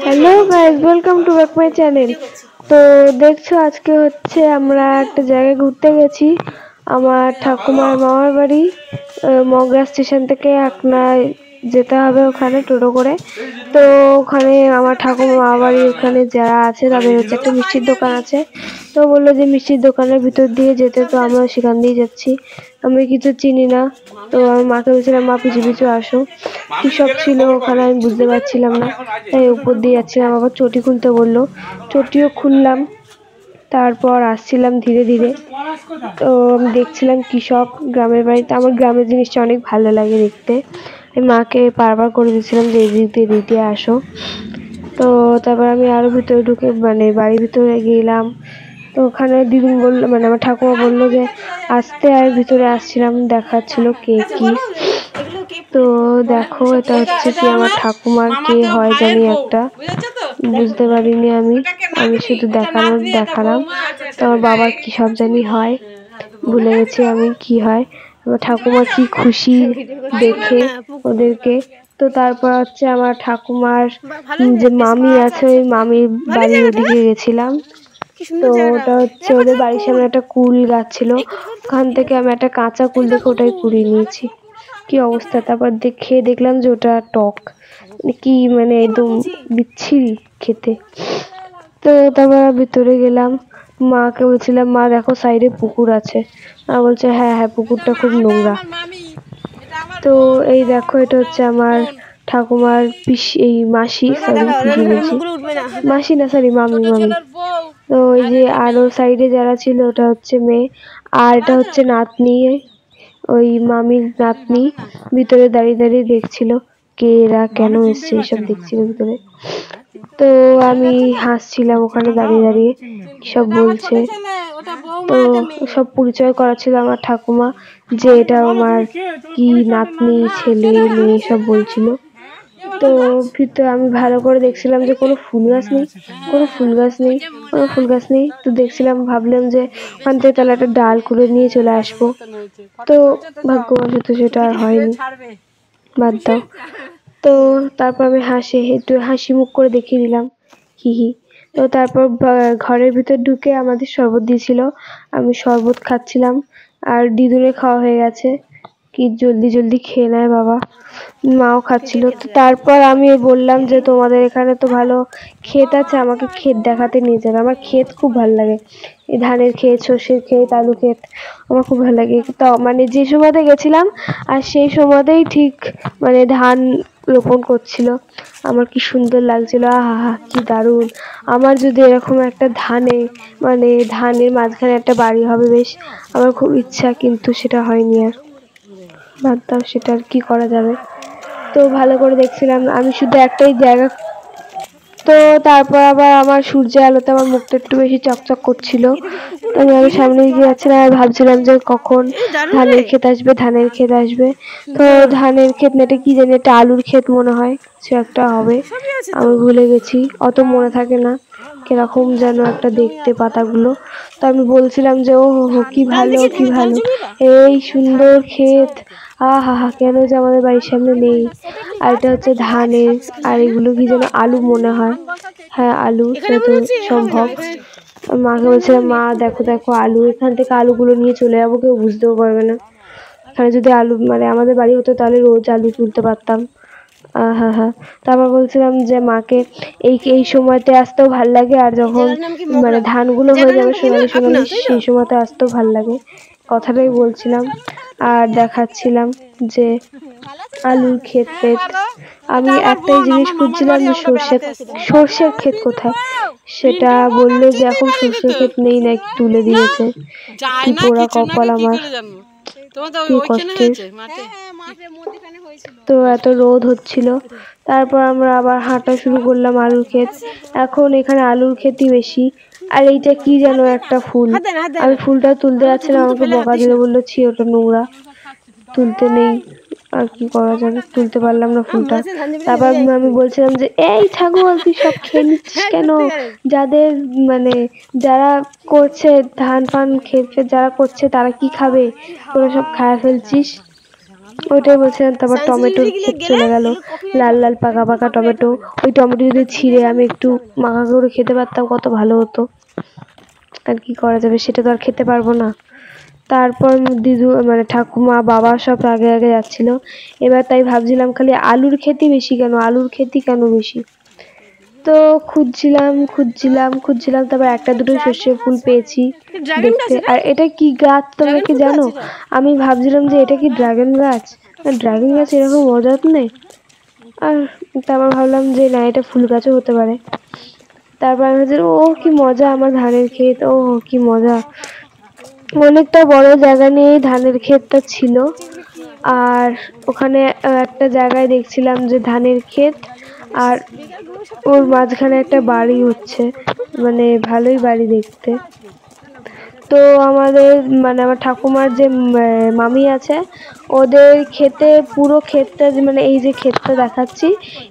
Hello guys, welcome to back my channel. তো দেখছো আজকে হচ্ছে আমরা একটা জায়গায় ঘুরতে গেছি। আমার ঠাকুমার মামার বাড়ি মগরা স্টেশন থেকে একনায় যেতে হবে, ওখানে টোটো করে। তো ওখানে আমার ঠাকুমার মামার বাড়ির ওখানে যারা আছে তাদের হচ্ছে একটা মিষ্টির দোকান আছে। তো বললো যে মিষ্টির দোকানের ভিতর দিয়ে যেতে, তো আমরা সেখান দিয়ে যাচ্ছি। আমি কিছু চিনি না, তো আমি মাকে বলছিলাম মা পিছু পিছু আসো। কি সব ছিল ওখানে আমি বুঝতে পারছিলাম না, তাই উপর দিয়ে যাচ্ছিলাম। আবার চটি খুলতে বললো, চটিও খুললাম। তারপর আসছিলাম ধীরে ধীরে। তো আমি দেখছিলাম কি সব গ্রামের বাড়িতে, আমার গ্রামের জিনিসটা অনেক ভালো লাগে দেখতে। আমি মাকে বারবার করে দিয়েছিলাম যে এদিক দিয়ে আসো। তো তারপর আমি আরো ভিতরে ঢুকে বাড়ির ভিতরে গেলাম। তো ওখানে দিদুন বললো, আমার ঠাকুমা বললো যে আসতে, আর ভিতরে আসছিলাম, দেখাচ্ছিল কে কি। তো দেখো এটা হচ্ছে কি আমার ঠাকুমার কে হয় জানি একটা, বুঝতে পারিনি আমি শুধু দেখালাম। তো আমার বাবার কি সব জানি হয়, ভুলে গেছি আমি কি হয়। আমার ঠাকুমা কি খুশি দেখে ওদেরকে। তো তারপর হচ্ছে আমার ঠাকুমার যে মামি আছে, ওই মামির বাড়ির ওদিকে গেছিলাম। তো ওটা হচ্ছে ওদের বাড়ির সামনে একটা কুল গাছ ছিল, ওখান থেকে আমি একটা কাঁচা কুল দেখে ওটাই কুড়িয়ে নিয়েছি। কি অবস্থা! তারপর খেয়ে দেখলাম যে ওটা টক, কি একদম বিচ্ছিরি খেতে। তো তারপর ভিতরে গেলাম, মাকে বলছিলাম মা দেখো সাইডে পুকুর আছে। মা বলছে হ্যাঁ হ্যাঁ পুকুরটা খুব নোংরা। তো এই দেখো এটা হচ্ছে আমার ঠাকুমার এই মাসি, সরি কি বলছি, মাসি না সরি মামি। তো ওই যে আরো সাইডে যারা ছিল ওটা হচ্ছে মেয়ে, আর এটা হচ্ছে নাতনি, ওই মামির নাতনি। ভিতরে দাঁড়িয়ে দাঁড়িয়ে দেখছিল কে এরা, কেন এসছে, এসব দেখছিল ভিতরে। তো আমি হাসছিলাম ওখানে দাঁড়িয়ে দাঁড়িয়ে, সব বলছে। তো সব পরিচয় করাচ্ছিল আমার ঠাকুমা, যে এটা আমার কি নাতনি, ছেলে মেয়ে সব বলছিল। তো ভিতরে আমি ভালো করে দেখছিলাম যে কোনো ফুল গাছ নেই, কোনো ফুল গাছ নেই, কোনো ফুল গাছ নেই। তো দেখছিলাম, ভাবলাম যে ওখান থেকে তাহলে একটা ডাল কুড়ে নিয়ে চলে আসবো। তো ভাগ্যবশত সেটা আর হয়নি, বাদ দাও। তো তারপর আমি একটু হাসি মুখ করে দেখিয়ে দিলাম, হিহি। তো তারপর ঘরের ভিতর ঢুকে আমাদের শরবত দিয়েছিল, আমি শরবত খাচ্ছিলাম। আর দিদুনের খাওয়া হয়ে গেছে, কি জলদি জলদি খেয়ে নেয় বাবা। মাও খাচ্ছিল। তো তারপর আমি বললাম যে তোমাদের এখানে তো ভালো ক্ষেত আছে, আমাকে ক্ষেত দেখাতে নিয়ে যাবে। আমার ক্ষেত খুব ভালো লাগে, এই ধানের ক্ষেত, সর্ষের ক্ষেত, আলু ক্ষেত আমার খুব ভালো লাগে। তো যে সময়তে গেছিলাম আর সেই সময়তেই ঠিক ধান রোপণ করছিল। আমার কি সুন্দর লাগছিল, আহা কি দারুণ! আমার যদি এরকম একটা ধানের মাঝখানে একটা বাড়ি হবে, বেশ আমার খুব ইচ্ছা, কিন্তু সেটা হয়নি আর, বাদ দাও, সেটা আর কি করা যাবে। তো ভালো করে দেখছিলাম আমি শুধু একটাই জায়গা। তো তারপর আবার আমার সূর্যের আলোতে আমার মুখটা একটু বেশি চকচক করছিল। তো আমি সামনে এগিয়ে যাচ্ছিলাম আর ভাবছিলাম যে কখন ধানের ক্ষেত আসবে। তো ধানের ক্ষেত না, এটা কি জানি, একটা আলুর ক্ষেত মনে হয়, সে একটা হবে, আমি ভুলে গেছি, অত মনে থাকে না। কিরকম যেন একটা দেখতে পাতাগুলো। তো আমি বলছিলাম যে ও হো কি ভালো, কি ভালো, এই সুন্দর ক্ষেত, আহা হা, কেন যে আমাদের বাড়ির সামনে নেই। আর এটা হচ্ছে ধানের, আর এগুলো কি যেন আলু মনে হয়, হ্যাঁ আলু, সেটা সম্ভব। মাকে বলছিলাম মা দেখো দেখো আলু, এখান থেকে আলুগুলো নিয়ে চলে যাবো, কেউ বুঝতেও পারবে না। এখানে যদি আলু আমাদের বাড়ি হতো তাহলে রোজ আলু তুলতে পারতাম। হ্যাঁ হ্যাঁ। তারপর বলছিলাম যে মাকে এই সময়তে আসতেও ভাল লাগে, আর যখন ধানগুলো হয়ে যাবে সোনালি সোনালি, সেই সময়তে আসতেও ভাল লাগে, কথাটাই বলছিলাম। আর দেখাচ্ছিলাম যে আলুর ক্ষেত। আমি একটাই জিনিস খুঁজছিলাম যে সর্ষের ক্ষেত কোথায়। সেটা বললো যে এখন সর্ষের ক্ষেত নেই, নাকি তুলে দিয়েছে। কি পোড়া কপাল আমার, কি কষ্টের। তো এত রোদ হচ্ছিল, তারপর আমরা আবার হাঁটা শুরু করলাম আলুর ক্ষেত। এখন এখানে আলুর ক্ষেতই বেশি। আর এইটা কি যেন একটা ফুল, আমি ফুলটা তুলতে যাচ্ছিলাম, আমাকে বকা দিল, বললো ছি ওটা নোংরা, তুলতে নেই। আর কি করা যাবে, তুলতে পারলাম না ফুলটা। তারপর আমি বলছিলাম যে এই ছাগল, তুই সব খেয়ে নিচ্ছিস কেন? যাদের যারা করছে ধান ফান ক্ষেত যারা করছে তারা কি খাবে, তোরা সব খায় ফেলছিস। ওইটাই বলছিলাম। তারপর টমেটোর ক্ষেত চলে গেল, লাল লাল পাকা পাকা টমেটো। ওই টমেটো যদি ছিঁড়ে আমি একটু মাখা করে খেতে পারতাম কত ভালো হতো। আর কি করা যাবে, সেটা তো আর খেতে পারবো না। তারপর দিদু মানে ঠাকুমা বাবা সব আগে আগে যাচ্ছিল। এবার তাই ভাবছিলাম খালি আলুর ক্ষেতই বেশি কেন, আলুর ক্ষেতই কেন বেশি। তো খুঁজছিলাম, তারপর একটা দুটো সর্ষে ফুল পেয়েছি দেখতে। আর এটা কি গাছ তোমরা কি জানো? আমি ভাবছিলাম যে এটা কি ড্রাগন গাছ। ড্রাগন গাছ এরকম অযত্ন নেই। আর তারপর ভাবলাম যে না, এটা ফুল গাছও হতে পারে। তারপর আমি ভাবছিলাম ও কি মজা, আমার ধানের ক্ষেত, ও কি মজা। অনেকটা বড় জায়গা নিয়ে ধানের ক্ষেতটা ছিল। আর ওখানে একটা জায়গায় দেখছিলাম যে ধানের ক্ষেত, আর ওর মাঝখানে একটা বাড়ি হচ্ছে, মানে ভালোই বাড়ি দেখতে। তো আমাদের মানে আমার ঠাকুমার যে মামি আছে, ওদের ক্ষেতে পুরো ক্ষেতটা মানে এই যে ক্ষেতটা দেখাচ্ছি,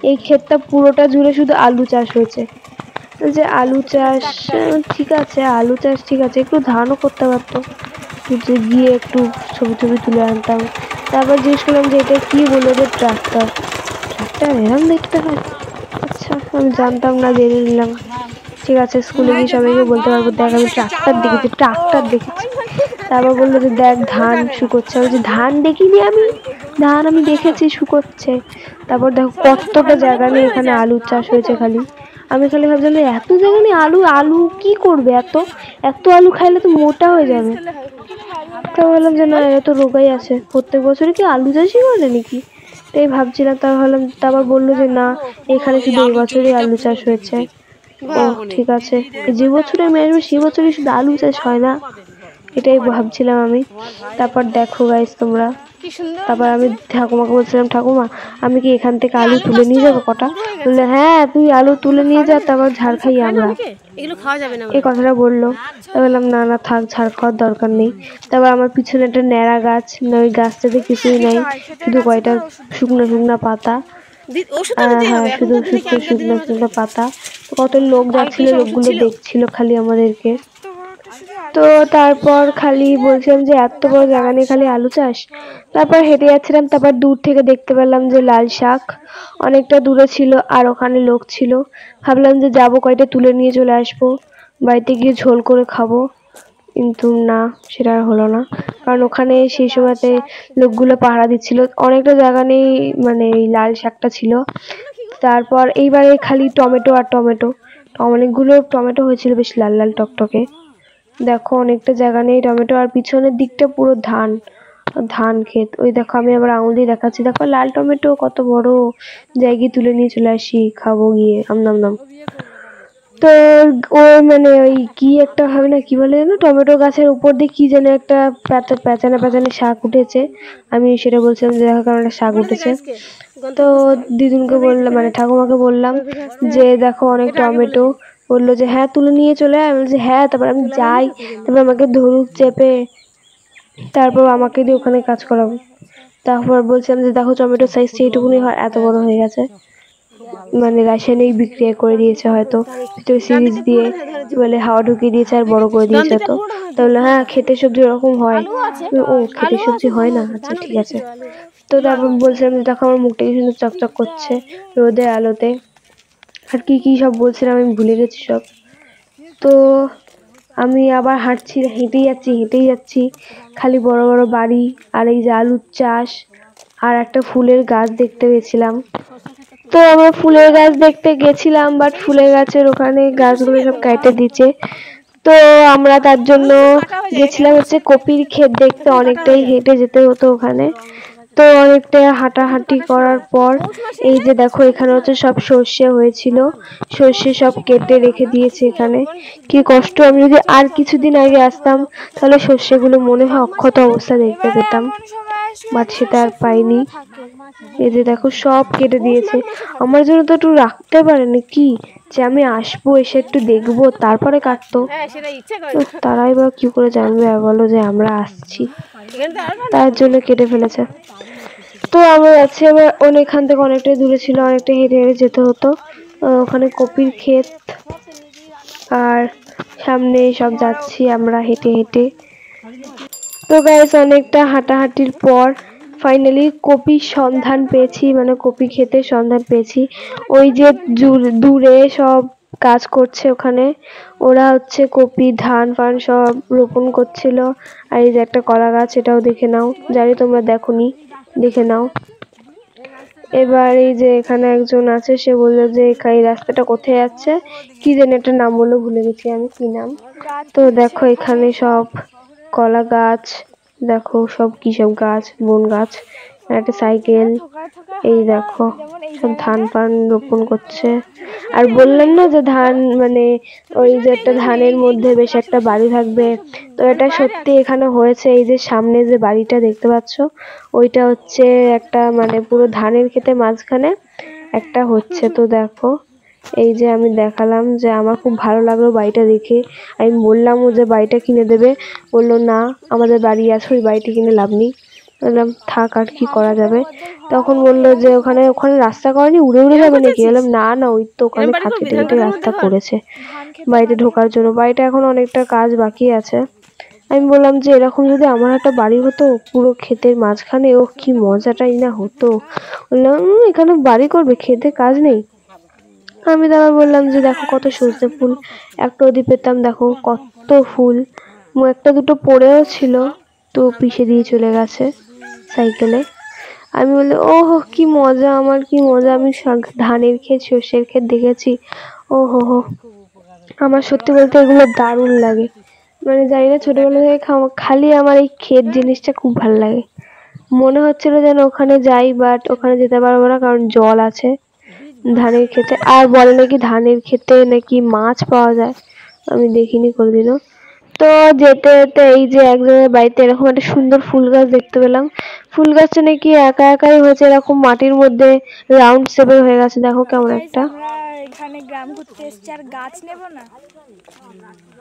এই ক্ষেতটা পুরোটা জুড়ে শুধু আলু চাষ হয়েছে। যে আলু চাষ ঠিক আছে, আলু চাষ ঠিক আছে, একটু ধানও করতে পারতো, গিয়ে একটু ছবি টবি তুলে আনতাম। তারপর জিজ্ঞেস করলাম যে এটা কি, বললো যে ট্রাক্টর। ট্রাক্টর এরম দেখতে হয়? আচ্ছা, আমি জানতাম না, জেনে নিলাম। ঠিক আছে, স্কুলে গিয়ে সবাইকে বলতে পারবো দেখ আমি ট্রাক্টর দেখেছি। তারপর বললো যে দেখ ধান শুকোচ্ছে। আমি বলছি ধান দেখিনি, ধান আমি দেখেছি শুকোচ্ছে। তারপর দেখো কতটা জায়গা নিয়ে এখানে আলু চাষ হয়েছে খালি। আমি খালি ভাবছিলাম এত জায়গা নিয়ে আলু, আলু কি করবে, এত এত আলু খাইলে তো মোটা হয়ে যাবে। তো বললাম যে না, এরা তো রোগাই আছে, প্রত্যেক বছরই কি আলু চাষই করে নাকি, তাই ভাবছিলাম। তারপর ভাবলাম, তারপর বললো যে না, এখানে শুধু এই বছরই আলু চাষ হয়েছে। ও ঠিক আছে, যে বছরে আমি আসবো সে বছরই শুধু আলু চাষ হয় না, এটাই ভাবছিলাম আমি। তারপর দেখো গাইস তোমরা, তারপর আমি ঠাকুমাকে বলছিলাম ঠাকুমা আমি কি এখান থেকে আলু তুলে নিয়ে যাবো কটা? বললো হ্যাঁ তুই আলু তুলে নিয়ে যা, তারপর ঝাড় খাই আমরা, এই কথাটা বললো। তাই বললাম না না থাক, ঝাড় খাওয়ার দরকার নেই। তারপর আমার পিছনে একটা ন্যাড়া গাছ, ওই গাছটাতে কিছুই নাই, শুধু কয়টা শুকনো শুকনো পাতা। হ্যাঁ শুধু শুকনো শুকনো পাতা। কত লোক যাচ্ছিল, লোকগুলো দেখছিল খালি আমাদেরকে। তো তারপর খালি বলছিলাম যে এত বড় জায়গা নিয়ে খালি আলু চাষ। তারপর হেঁটে যাচ্ছিলাম, তারপর দূর থেকে দেখতে পেলাম যে লাল শাক অনেকটা দূরে ছিল, আর ওখানে লোক ছিল। ভাবলাম যে যাবো কয়টা তুলে নিয়ে চলে আসবো, বাড়িতে গিয়ে ঝোল করে খাবো। কিন্তু না, সেটা আর হলো না, কারণ ওখানে সেই সময়তে লোকগুলো পাহারা দিচ্ছিল, অনেকটা জায়গা নেই মানে এই লাল শাকটা ছিল। তারপর এইবারে খালি টমেটো আর টমেটো, অনেকগুলো টমেটো হয়েছিল বেশ লাল লাল টকটকে। দেখো অনেকটা জায়গা নেই টমেটো, আর পিছনের দিকটা পুরো ধান, ধান ক্ষেত। ওই দেখো আমি আবার আঙুল দিয়ে দেখাচ্ছি, দেখো লাল টমেটো কত বড়, জায়গায় তুলে নিয়ে চলে আসি, খাবো গিয়ে আম নাম নাম। তো ওই মানে ওই কি একটা হবে না, কি বলে জানো, টমেটো গাছের উপর দিয়ে কি যেন একটা প্যাঁচানো প্যাঁচানো শাক উঠেছে। আমি সেটা বলছিলাম যে দেখো কেমন একটা শাক উঠেছে। তো দিদুনকে বললাম মানে ঠাকুমাকে বললাম যে দেখো অনেক টমেটো। বললো যে হ্যাঁ তুলে নিয়ে চলে আয়। আমি বলছি হ্যাঁ। তারপর আমি যাই, তারপর আমাকে ধরুক চেপে, তারপর আমাকে দিয়ে ওখানে কাজ করাবো। তারপর বলছিলাম যে দেখো টমেটো সাইজ এইটুকুনি হয়, এত বড় হয়ে গেছে, মানে রাসায়নিক বিক্রিয়া করে দিয়েছে হয়তো, ভিতরে সিরিজ দিয়ে বলে হাওয়া ঢুকিয়ে দিয়েছে আর বড় করে দিয়েছে। তো তাহলে হ্যাঁ খেতে সবজি ওরকম হয়। ও খেতে সবজি হয় না, আচ্ছা ঠিক আছে। তো তারপর বলছিলাম যে দেখো আমার মুখটা কি সুন্দর চকচক করছে রোদের আলোতে, আর কি কি সব বলছিলাম আমি ভুলে গেছি সব। তো আমি আবার হেঁটেই যাচ্ছি, খালি বড় বড় বাড়ি, আর এই যে আলুর চাষ, আর একটা ফুলের গাছ দেখতে পেয়েছিলাম। তো আমরা ফুলের গাছ দেখতে গেছিলাম, বাট ফুলের গাছের ওখানে গাছগুলো সব কেটে দিচ্ছে। তো আমরা তার জন্য গেছিলাম হচ্ছে কপির ক্ষেত দেখতে, অনেকটাই হেঁটে যেতে হতো ওখানে। তো অনেকটা হাঁটাহাঁটি করার পর এই যে দেখো এখানে হচ্ছে সব সর্ষে হয়েছিল, সর্ষে সব কেটে রেখে দিয়েছে এখানে। কি কষ্ট, আমি যদি আর কিছুদিন আগে আসতাম তাহলে সর্ষেগুলো মনে হয় অক্ষত অবস্থা দেখতে পেতাম, বাট সেটা আর পাইনি। এই যে দেখো সব কেটে দিয়েছে, আমার জন্য তো একটু রাখতে পারেনি কি, যে আমি আসবো এসে একটু দেখবো তারপরে কাটতো। তারাই বা কি করে জানবে আর বলো যে আমরা আসছি, তার জন্য কেটে ফেলেছে। তো আমরা যাচ্ছি, আবার অনেকখান থেকে অনেকটাই দূরে ছিল, অনেকটা হেঁটে হেঁটে যেতে হতো। ওখানে কপির ক্ষেত, আর সামনে সব যাচ্ছি আমরা হেঁটে হেঁটে। তো গাইস অনেকটা হাঁটাহাঁটির পর ফাইনালি কপির সন্ধান পেয়েছি, মানে কপি ক্ষেতের সন্ধান পেয়েছি। ওই যে দূরে সব কাজ করছে ওখানে, ওরা হচ্ছে কপি ধান ফান সব রোপণ করছিল। আর এই যে একটা কলা গাছ, এটাও দেখে নাও, জানি তোমরা দেখোনি, দেখে নাও। এবার এই যে এখানে একজন আছে, সে বললো যে এই রাস্তাটা কোথায় যাচ্ছে, কি যেন একটা নাম বললো, ভুলে গেছি আমি কি নাম। তো দেখো এখানে সব কলা গাছ, দেখো সব কি সব গাছ, বন গাছ, একটা সাইকেল, এই দেখো সব ধান পান রোপণ করছে। আর বললাম না যে ধান মানে ওই যে একটা ধানের মধ্যে বেশ একটা বাড়ি থাকবে, তো এটা সত্যি এখানে হয়েছে। এই যে সামনে যে বাড়িটা দেখতে পাচ্ছ, ওইটা হচ্ছে একটা মানে পুরো ধানের ক্ষেতের মাঝখানে একটা হচ্ছে। তো দেখো এই যে আমি দেখালাম যে আমার খুব ভালো লাগলো বাড়িটা দেখে। আমি বললাম ও যে বাড়িটা কিনে দেবে, বললো না আমাদের বাড়ি আছে, ওই বাড়িটা কিনে লাভ নেই। বললাম থাক, আর কি করা যাবে। তখন বললো যে ওখানে ওখানে রাস্তা করেনি, উড়ে উড়ে যাবে নাকি? বললাম না না, ওই তো ওখানে খাট কেটে কেটে রাস্তা করেছে বাড়িতে ঢোকার জন্য, বাড়িটা এখন অনেকটা কাজ বাকি আছে। আমি বললাম যে এরকম যদি আমার একটা বাড়ি হতো পুরো ক্ষেতের মাঝখানে, ও কি মজাটাই না হতো। বললাম এখানে বাড়ি করবে, খেতে কাজ নেই। আমি তো আবার বললাম যে দেখো কত সজনে ফুল, একটা ওদি পেতাম, দেখো কত ফুল, একটা দুটো পড়েও ছিল, তো পিষে দিয়ে চলে গেছে সাইকেলে। আমি বললাম ও কি মজা, আমার কি মজা, আমি ধানের ক্ষেত সর্ষের ক্ষেত দেখেছি। ও হো, আমার সত্যি বলতে এগুলো দারুণ লাগে। মানে জানি না, ছোটবেলা থেকে খালি আমার এই ক্ষেত জিনিসটা খুব ভালো লাগে। মনে হচ্ছিল যেন ওখানে যাই, বাট ওখানে যেতে পারবো না কারণ জল আছে ধানের ক্ষেতে। আর বলে নাকি ধানের ক্ষেতে নাকি মাছ পাওয়া যায়, আমি দেখিনি কোনোদিনও। তো যেতে যেতে এই যে একজনের বাড়িতে এরকম একটা সুন্দর ফুল গাছ দেখতে পেলাম। ফুল গাছটা নাকি একা একাই হয়েছে, এরকম মাটির মধ্যে রাউন্ড শেপের হয়ে গেছে, দেখো কেমন একটা। আমরা এখানে গ্রাম ঘুরতে এসেছি, আর গাছ নেব না,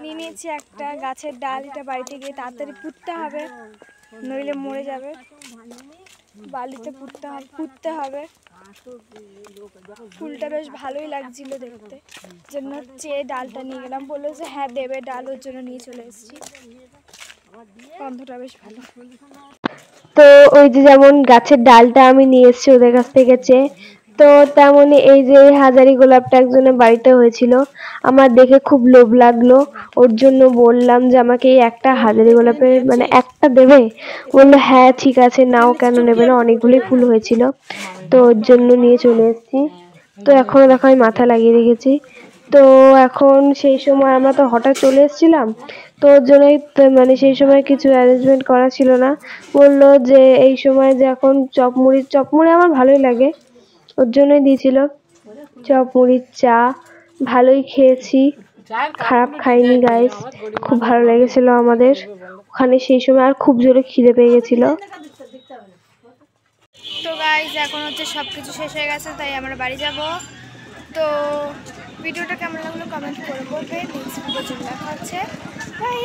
নিয়ে নিয়েছি একটা গাছের ডাল। এটা বাড়িতে গিয়ে তাড়াতাড়ি পুঁততে হবে, নইলে মরে যাবে। বালিতে পুঁততে হবে। ফুলটা বেশ ভালোই লাগছিল দেখতে, জন্য চেয়ে ডালটা নিয়ে গেলাম। বললো যে হ্যাঁ দেবে ডাল, ওর জন্য নিয়ে চলে এসেছি। গন্ধটা বেশ ভালো। তো ওই যে যেমন গাছের ডালটা আমি নিয়ে এসেছি ওদের কাছ থেকে চেয়ে, তো তেমনই এই যে হাজারি গোলাপটা একজনের বাড়িতে হয়েছিল, আমার দেখে খুব লোভ লাগলো। ওর জন্য বললাম যে আমাকে এই একটা হাজারি গোলাপের মানে একটা দেবে। বললো হ্যাঁ ঠিক আছে নাও, কেন নেবে না, অনেকগুলোই ফুল হয়েছিল, তো ওর জন্য নিয়ে চলে এসেছি। তো এখনো দেখো আমি মাথা লাগিয়ে রেখেছি। তো এখন সেই সময় আমরা তো হঠাৎ চলে এসেছিলাম, তো ওর জন্যই মানে সেই সময় কিছু অ্যারেঞ্জমেন্ট করা ছিল না। বললো যে এই সময় যে এখন চপমুড়ি আমার ভালোই লাগে, ওর জন্যই দিয়েছিল চপমুড়ির চা। ভালোই খেয়েছি, খারাপ খাইনি গাইস, খুব ভালো লেগেছিল আমাদের ওখানে সেই সময়। আর খুব জোরে খিদে পেয়ে গেছিল। তো গাইস এখন হচ্ছে সব কিছু শেষ হয়ে গেছে, তাই আমরা বাড়ি যাব। তো ভিডিওটা কেমন লাগলো কমেন্ট করে বলবে। নেক্সট ভিডিও চলে দেখা হচ্ছে, বাই।